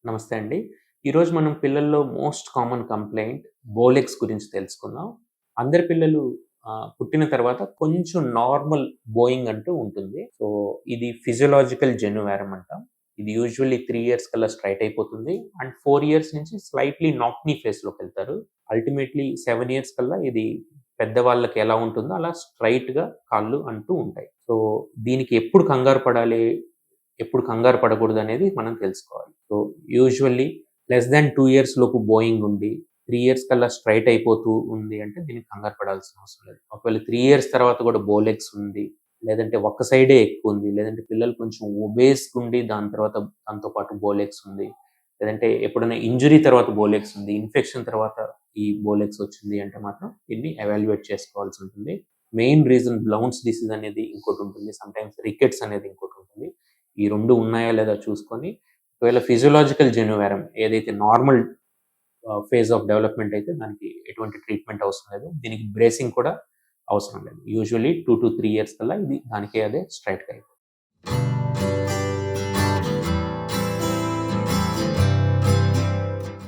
నమస్తే అండి. ఈరోజు మనం పిల్లల్లో మోస్ట్ కామన్ కంప్లెయింట్ బోలెక్స్ గురించి తెలుసుకుందాం. అందరి పిల్లలు పుట్టిన తర్వాత కొంచెం నార్మల్ బోయింగ్ అంటూ ఉంటుంది. సో, ఇది ఫిజియోలాజికల్ జెన్యువారం అంటాం. ఇది యూజువల్లీ 3 ఇయర్స్ కల్లా స్ట్రెయిట్ అయిపోతుంది. అండ్ 4 ఇయర్స్ నుంచి స్లైట్‌లీ నాక్ నీ ఫేస్‌లోకెళ్తారు. అల్టిమేట్‌లీ 7 ఇయర్స్ కల్లా ఇది పెద్దవాళ్ళకి ఎలా ఉంటుందో అలా స్ట్రెయిట్‌గా కాళ్ళు అంటూ ఉంటాయి. సో, దీనికి ఎప్పుడు కంగారు పడాలి? ఎప్పుడు కంగారు పడకూడదనేది మనం తెలుసుకోవాలి. So, usually less than 2 years లోపు బోయింగ్ ఉండి, 3 ఇయర్స్ కల్లా స్ట్రెయిట్ అయిపోతూ ఉంది అంటే దీనికి కంగారు పడాల్సిన అవసరం లేదు. ఒకవేళ 3 ఇయర్స్ తర్వాత కూడా బోలెక్స్ ఉంది, లేదంటే ఒక్క సైడే ఎక్కువుంది, లేదంటే పిల్లలు కొంచెం ఒబేస్‌గుండి దాని తర్వాత దాంతో పాటు బోలెక్స్ ఉంది, లేదంటే ఎప్పుడైనా ఇంజ్యూరీ తర్వాత బోలెక్స్ ఉంది, ఇన్ఫెక్షన్ తర్వాత ఈ బోలెక్స్ వచ్చింది అంటే మాత్రం దీన్ని ఎవాల్యుయేట్ చేసుకోవాల్సి ఉంటుంది. మెయిన్ రీజన్ బ్లౌన్స్ డిసీజ్ అనేది ఇంకోటుంటుంది. సమ్‌టైమ్స్ రికెట్స్ అనేది ఇంకోటుంటుంది. ఈ 2 ఉన్నాయా లేదా చూసుకొని, ఒకవేళ ఫిజియోలాజికల్ జెన్యువారం ఏదైతే నార్మల్ ఫేజ్ ఆఫ్ డెవలప్‌మెంట్ అయితే దానికి ఎటువంటి ట్రీట్‌మెంట్ అవసరం లేదు. దీనికి బ్రేసింగ్ కూడా అవసరం లేదు. యూజువల్లీ 2-3 ఇయర్స్ కల్లా ఇది దానికే అదే స్ట్రెయిట్‌గా అయిపోతుంది.